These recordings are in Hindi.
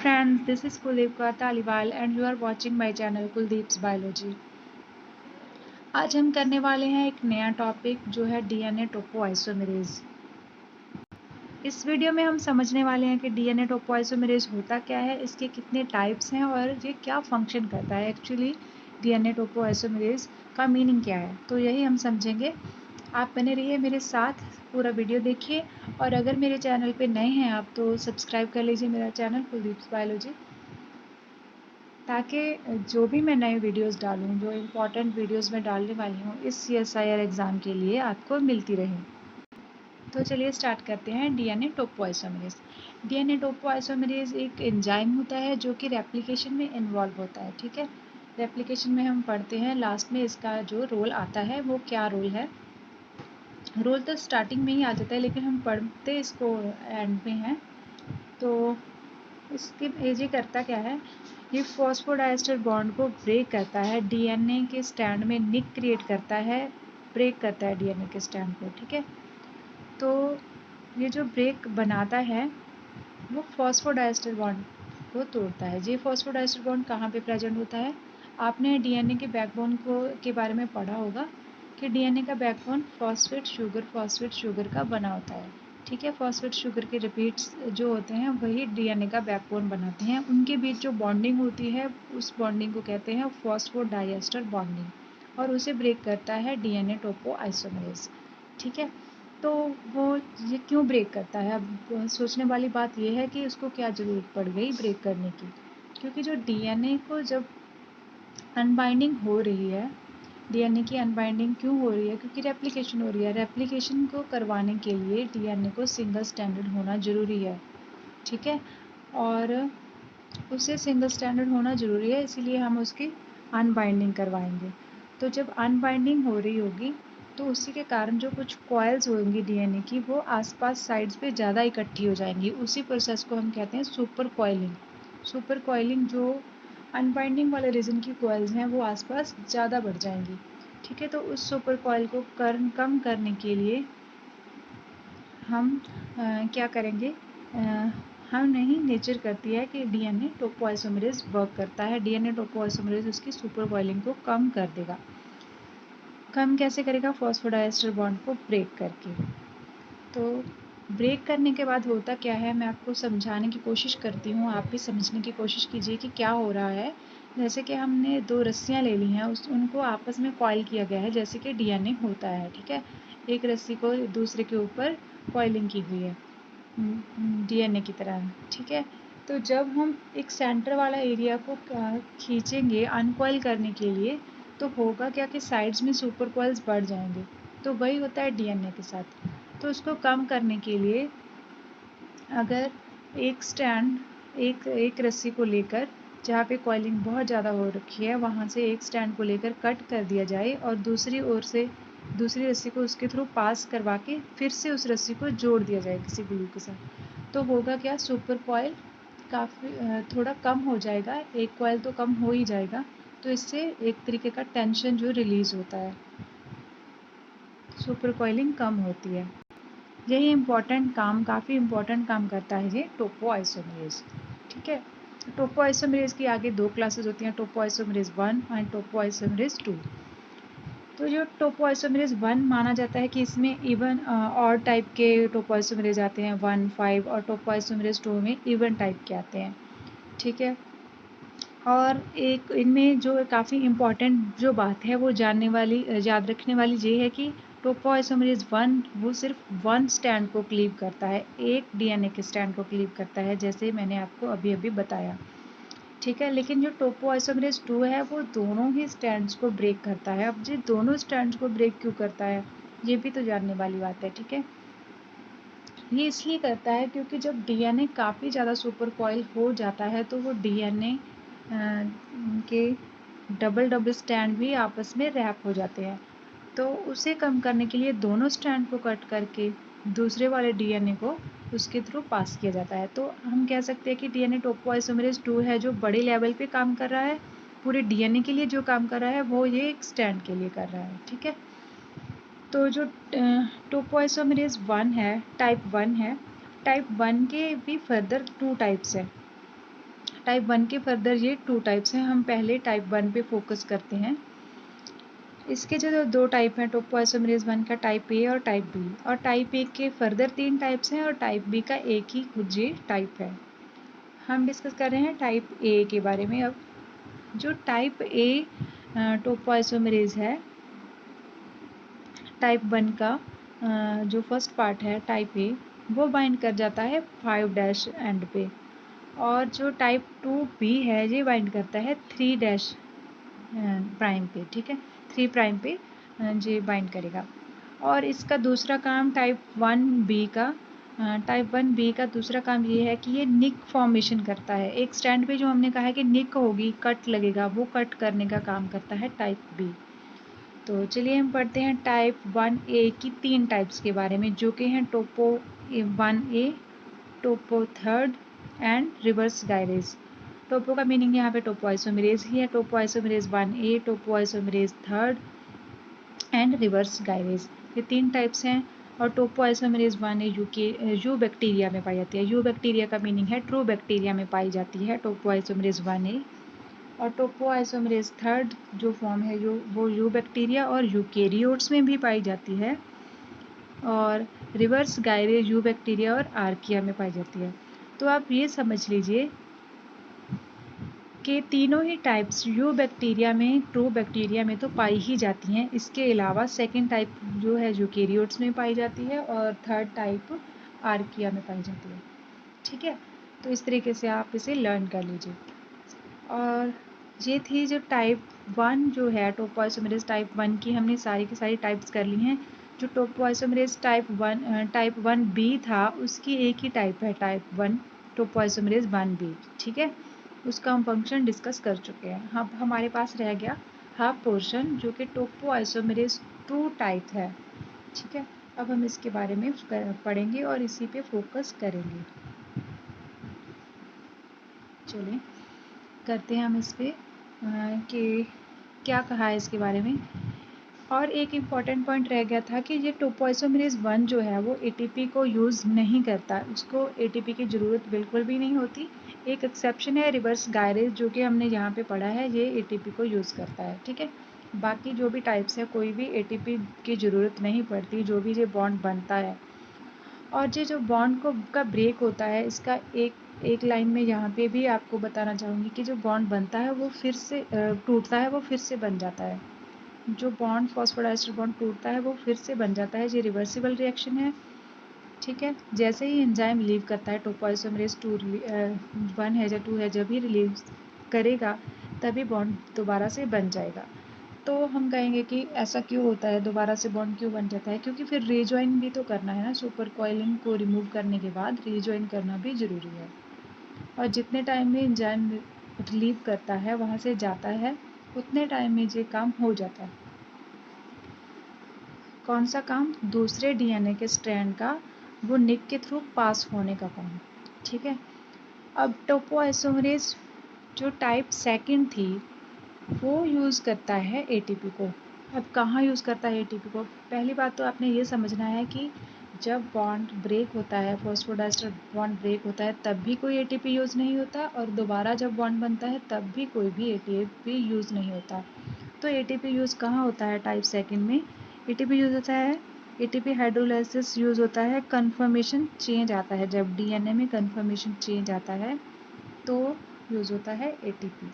Friends, this is Kuldeep Kaur Taliwal and you are watching my channel Kuldeep's Biology। आज हम करने वाले हैं एक नया टॉपिक जो है डीएनए टोपोआइसोमेरेज। इस वीडियो में हम समझने वाले हैं कि डीएनए टोपोआइसोमेरेज होता क्या है, इसके कितने टाइप्स हैं और ये क्या फंक्शन करता है। एक्चुअली डीएनए टोपोआइसोमेरेज का मीनिंग क्या है, तो यही हम समझेंगे। आप बने रहिए मेरे साथ, पूरा वीडियो देखिए। और अगर मेरे चैनल पे नए हैं आप तो सब्सक्राइब कर लीजिए मेरा चैनल कुलदीप्स बायोलॉजी, ताकि जो भी मैं नए वीडियोस डालूं, जो इम्पोर्टेंट वीडियोस मैं डालने वाली हूँ इस सीएसआईआर एग्ज़ाम के लिए, आपको मिलती रहे। तो चलिए स्टार्ट करते हैं। DNA topoisomerase. डीएनए टोपोआइसोमेरेज एक एंजाइम होता है जो कि रेप्लिकेशन में इन्वॉल्व होता है। ठीक है, रेप्लिकेशन में हम पढ़ते हैं लास्ट में इसका जो रोल आता है वो क्या रोल है। रोल तो स्टार्टिंग में ही आ जाता है लेकिन हम पढ़ते इसको एंड में हैं। तो इसके ये करता क्या है, ये फॉस्फोडाइस्टर बॉन्ड को ब्रेक करता है, डीएनए के स्टैंड में निक क्रिएट करता है, ब्रेक करता है डीएनए के स्टैंड को। ठीक है, तो ये जो ब्रेक बनाता है वो फॉस्फोडाइस्टर बॉन्ड को तोड़ता है। ये फॉस्फोडाइस्टर बॉन्ड कहाँ पे प्रेजेंट होता है, आपने डीएनए के बैकबोन को के बारे में पढ़ा होगा कि डीएनए का बैकबोन फॉस्फेट शुगर का बना होता है। ठीक है, फॉस्फेट शुगर के रिपीट्स जो होते हैं वही डीएनए का बैकबोन बनाते हैं। उनके बीच जो बॉन्डिंग होती है उस बॉन्डिंग को कहते हैं फॉस्फोडाइएस्टर बॉन्डिंग, और उसे ब्रेक करता है डीएनए टोपोआइसोमेरेज। ठीक है, तो वो ये क्यों ब्रेक करता है। अब सोचने वाली बात ये है कि उसको क्या ज़रूरत पड़ गई ब्रेक करने की, क्योंकि जो डीएनए को जब अनबाइंडिंग हो रही है, डीएनए की अनबाइंडिंग क्यों हो रही है, क्योंकि रेप्लिकेशन हो रही है। रेप्लिकेशन को करवाने के लिए डीएनए को सिंगल स्टैंडर्ड होना ज़रूरी है। ठीक है, और उसे सिंगल स्टैंडर्ड होना ज़रूरी है, इसीलिए हम उसकी अनबाइंडिंग करवाएंगे। तो जब अनबाइंडिंग हो रही होगी तो उसी के कारण जो कुछ कॉइल्स होंगी डीएनए की वो आसपास साइड्स पे ज़्यादा इकट्ठी हो जाएंगी। उसी प्रोसेस को हम कहते हैं सुपर कॉइलिंग। सुपर कॉइलिंग, जो अनबाइंडिंग वाले रीजन की कॉइल्स हैं वो आसपास ज़्यादा बढ़ जाएंगी। ठीक है, तो उस सुपर कॉइल को कम करने के लिए हम क्या करेंगे, हम नहीं, नेचर करती है कि डीएनए टोपोआइसोमेरेज वर्क करता है। डीएनए टोपोआइसोमेरेज उसकी सुपर कॉइलिंग को कम कर देगा। कम कैसे करेगा, फॉस्फोडाइएस्टर बॉन्ड को ब्रेक करके। तो ब्रेक करने के बाद होता क्या है, मैं आपको समझाने की कोशिश करती हूँ, आप भी समझने की कोशिश कीजिए कि क्या हो रहा है। जैसे कि हमने दो रस्सियाँ ले ली हैं, उनको आपस में कॉइल किया गया है जैसे कि डीएनए होता है। ठीक है, एक रस्सी को दूसरे के ऊपर कॉइलिंग की हुई है डीएनए की तरह। ठीक है, तो जब हम एक सेंटर वाला एरिया को खींचेंगे अनकॉइल करने के लिए, तो होगा क्या कि साइड्स में सुपर कॉइल्स बढ़ जाएंगे। तो वही होता है डीएनए के साथ। तो उसको कम करने के लिए अगर एक रस्सी को लेकर, जहाँ पे कॉइलिंग बहुत ज़्यादा हो रखी है वहाँ से एक स्टैंड को लेकर कट कर दिया जाए और दूसरी ओर से दूसरी रस्सी को उसके थ्रू पास करवा के फिर से उस रस्सी को जोड़ दिया जाए किसी ग्लू के साथ, तो होगा क्या, सुपर कॉइल काफ़ी थोड़ा कम हो जाएगा। एक कॉइल तो कम हो ही जाएगा, तो इससे एक तरीके का टेंशन जो रिलीज़ होता है, सुपर कॉइलिंग कम होती है। यही इम्पॉर्टेंट काम, काफ़ी इम्पॉर्टेंट काम करता है ये टोपोआइसोमेरेज। ठीक है, टोपोआइसोमेरेज की आगे दो क्लासेस होती हैं, टोपोआइसोमेरेज 1 एंड टोपोआइसोमेरेज 2। तो जो टोपोआइसोमेरेज 1 माना जाता है कि इसमें इवन और टाइप के टोपोआइसोमेरेज आते हैं 1, 5, और टोपोआइसोमेरेज 2 में इवन टाइप के आते हैं। ठीक है, और एक इनमें जो काफ़ी इम्पॉर्टेंट जो बात है वो जानने वाली, याद रखने वाली ये है कि टोपोआइसोमेरेज 1 वो सिर्फ वन स्टैंड को क्लीव करता है, एक डीएनए के स्टैंड को क्लीव करता है, जैसे मैंने आपको अभी अभी बताया। ठीक है, लेकिन जो टोपोआइसोमेरेज 2 है वो दोनों ही स्टैंड्स को ब्रेक करता है। अब ये दोनों स्टैंड्स को ब्रेक क्यों करता है, ये भी तो जानने वाली बात है। ठीक है, ये इसलिए करता है क्योंकि जब डीएनए काफ़ी ज़्यादा सुपर कॉइल हो जाता है तो वो डीएनए के डबल स्टैंड भी आपस में रैप हो जाते हैं। तो उसे कम करने के लिए दोनों स्टैंड को कट करके दूसरे वाले डीएनए को उसके थ्रू पास किया जाता है। तो हम कह सकते हैं कि डीएनए टोपोआइसोमेरेज 2 है जो बड़े लेवल पे काम कर रहा है, पूरे डीएनए के लिए जो काम कर रहा है वो ये एक स्टैंड के लिए कर रहा है। ठीक है, तो जो टोपोआइसोमेरेज 1 है, टाइप 1 है, टाइप 1 के भी फर्दर 2 टाइप्स हैं। टाइप 1 के फर्दर ये 2 टाइप्स हैं, हम पहले टाइप 1 पे फोकस करते हैं। इसके जो 2 टाइप हैं टोपोआइसोमरेज 1 का टाइप ए और टाइप बी, और टाइप ए के फर्दर 3 टाइप्स हैं और टाइप बी का एक ही खुद ये टाइप है। हम डिस्कस कर रहे हैं टाइप ए के बारे में। अब जो टाइप ए टोपोआइसोमरेज है, टाइप 1 का जो फर्स्ट पार्ट है टाइप ए, वो बाइंड कर जाता है 5' एंड पे, और जो टाइप 2 बी है ये बाइंड करता है 3' प्राइम पे, ठीक है, 3 प्राइम पे ये बाइंड करेगा। और इसका दूसरा काम टाइप 1 बी का, टाइप 1 बी का दूसरा काम ये है कि ये निक फॉर्मेशन करता है। एक स्टैंड पे जो हमने कहा है कि निक होगी, कट लगेगा, वो कट करने का काम करता है टाइप बी। तो चलिए हम पढ़ते हैं टाइप 1 ए की 3 टाइप्स के बारे में, जो कि हैं topo 1 A, Toppo third and reverse gyrase. टोपो का मीनिंग यहाँ पे टोपोआइसोमरेज ही है, topoisomerase 1 A, topoisomerase third and reverse gyrase, ये 3 टाइप्स हैं। और टोपोआइसोमरेज 1 ए यू बैक्टीरिया में पाई जाती है। यू बैक्टीरिया का मीनिंग है ट्रू बैक्टीरिया में पाई जाती है टोपोआइसोमरेज 1 ए। और टोपोआइसोमरेज थर्ड जो फॉर्म है वो यू बैक्टीरिया और यूकेरियोट्स में भी पाई जाती है। और रिवर्स गायरेज यू बैक्टीरिया और आर्किया में पाई जाती है। तो आप ये समझ लीजिए कि तीनों ही टाइप्स यू बैक्टीरिया में, ट्रू बैक्टीरिया में तो पाई ही जाती हैं। इसके अलावा सेकेंड टाइप जो है यूकेरियोट्स में पाई जाती है और थर्ड टाइप आर्किया में पाई जाती है, ठीक है। तो इस तरीके से आप इसे लर्न कर लीजिए। और ये थी जो टाइप 1 जो है टोपोआइसोमरेज टाइप 1 की, हमने सारी की सारी टाइप्स कर ली हैं। जो टोपोआइसोमरेज टाइप 1 बी था, उसकी एक ही टाइप है टाइप 1 टोपोआइसोमरेज 1 बी, ठीक है। उसका हम फंक्शन डिस्कस कर चुके हैं। अब हमारे पास रह गया हाफ पोर्शन, जो कि टोपोआइसोमरेज 2 टाइप है, ठीक है। अब हम इसके बारे में पढ़ेंगे और इसी पे फोकस करेंगे। चलिए करते हैं हम इस पे कि क्या कहा है इसके बारे में। और एक इम्पॉर्टेंट पॉइंट रह गया था कि ये टोपोआइसोमरेज 1 जो है वो एटीपी को यूज़ नहीं करता, उसको एटीपी की ज़रूरत बिल्कुल भी नहीं होती। एक एक्सेप्शन है रिवर्स गायरेज, जो कि हमने यहाँ पे पढ़ा है, ये एटीपी को यूज़ करता है, ठीक है। बाकी जो भी टाइप्स है कोई भी एटीपी की ज़रूरत नहीं पड़ती, जो भी ये बॉन्ड बनता है। और ये जो बॉन्ड का ब्रेक होता है, इसका एक लाइन में यहाँ पे भी आपको बताना चाहूँगी कि जो बॉन्ड बनता है वो फिर से टूटता है, वो फिर से बन जाता है। जो बॉन्ड फॉस्फोडाइस्टर बॉन्ड टूटता है वो फिर से बन जाता है, ये रिवर्सिबल रिएक्शन है, ठीक है। जैसे ही एंजाइम लीव करता है टोपोआइसोमरेज 1 है या 2 है, जब भी रिलीव करेगा तभी बॉन्ड दोबारा से बन जाएगा। तो हम कहेंगे कि ऐसा क्यों होता है, दोबारा से बॉन्ड क्यों बन जाता है, क्योंकि फिर रीजॉइन भी तो करना है ना। सुपर कॉइलिंग को रिमूव करने के बाद रीजॉइन करना भी ज़रूरी है, और जितने टाइम में एंजाइम रिलीव करता है, वहाँ से जाता है, उतने टाइम में ये काम हो जाता है। कौन सा काम? दूसरे डीएनए के स्ट्रैंड का वो निक के थ्रू पास होने का काम, ठीक है। अब टोपोआइसोमरेज जो टाइप सेकंड थी वो यूज़ करता है एटीपी को। अब कहाँ यूज़ करता है एटीपी को? पहली बात तो आपने ये समझना है कि जब बॉन्ड ब्रेक होता है, फॉस्फोडाइस्टर बॉन्ड ब्रेक होता है, तब भी कोई एटीपी यूज़ नहीं होता, और दोबारा जब बॉन्ड बनता है तब भी कोई भी एटीपी यूज़ नहीं होता। तो एटीपी यूज़ कहाँ होता है टाइप सेकंड में? एटीपी यूज़ होता है, एटीपी हाइड्रोलाइसिस यूज़ होता है, कन्फर्मेशन चेंज आता है, जब डीएनए में कन्फर्मेशन चेंज आता है तो यूज़ होता है एटीपी।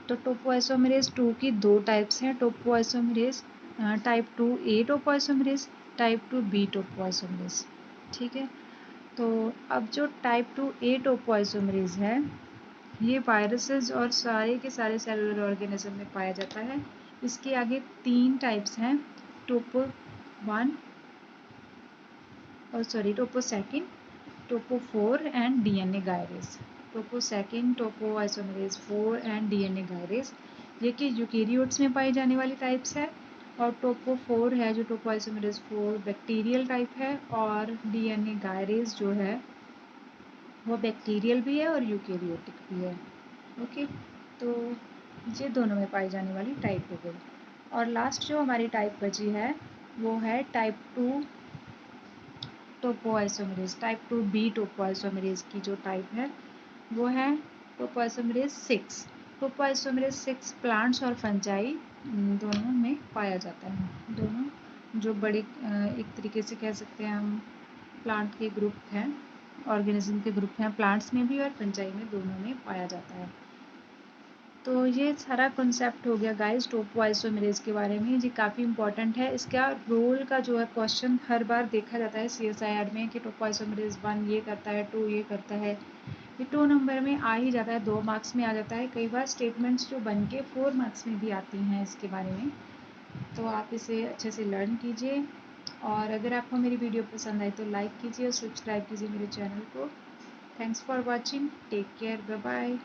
तो टोपोआइसोमरेज 2 की 2 टाइप्स हैं, टोपोआइसोमरेज टाइप 2 ए टोपोआइसोमरेज, टाइप 2 बी टोपोआइसोमरेज, ठीक है। तो अब जो टाइप 2 ए टोपोआइसोमरेज है, ये वायरसेस और सारे के सारे सेलुलर ऑर्गेनिज्म में पाया जाता है। इसके आगे 3 टाइप्स हैं, topo 1 topo second, topo 4 and DNA gyrase. Topo second, topoisomerase 4 and DNA gyrase, ये कि यूकेरियोट्स में पाई जाने वाली टाइप्स है। और टोपो 4 है जो टोपोआइसोमरेज 4 बैक्टीरियल टाइप है, और डीएनए गायरेज जो है वो बैक्टीरियल भी है और यूकेरियोटिक भी है, ओके। तो ये दोनों में पाई जाने वाली टाइप हो गई। और लास्ट जो हमारी टाइप बची है वो है type 2 topoisomerase, type 2 B topoisomerase की जो टाइप है वो है टोपोइसोमेरेज 6। टोपोइसोमेरेज 6 प्लांट्स और फंजाई दोनों में पाया जाता है। दोनों जो बड़े एक तरीके से कह सकते हैं हम प्लांट के ग्रुप हैं, ऑर्गेनिज्म के ग्रुप हैं, प्लांट्स में भी और फंजाई में, दोनों में पाया जाता है। तो ये सारा कॉन्सेप्ट हो गया गाइस टोपोइसोमेरेज के बारे में। ये काफ़ी इंपॉर्टेंट है। इसका रोल का जो है क्वेश्चन हर बार देखा जाता है CSIR में कि टोपोइसोमेरेज 1 ये करता है, 2 ये करता है। ये 2 नंबर में आ ही जाता है, 2 मार्क्स में आ जाता है। कई बार स्टेटमेंट्स जो बन के 4 मार्क्स में भी आती हैं इसके बारे में। तो आप इसे अच्छे से लर्न कीजिए, और अगर आपको मेरी वीडियो पसंद आई तो लाइक कीजिए और सब्सक्राइब कीजिए मेरे चैनल को। Thanks for watching, take care, bye bye.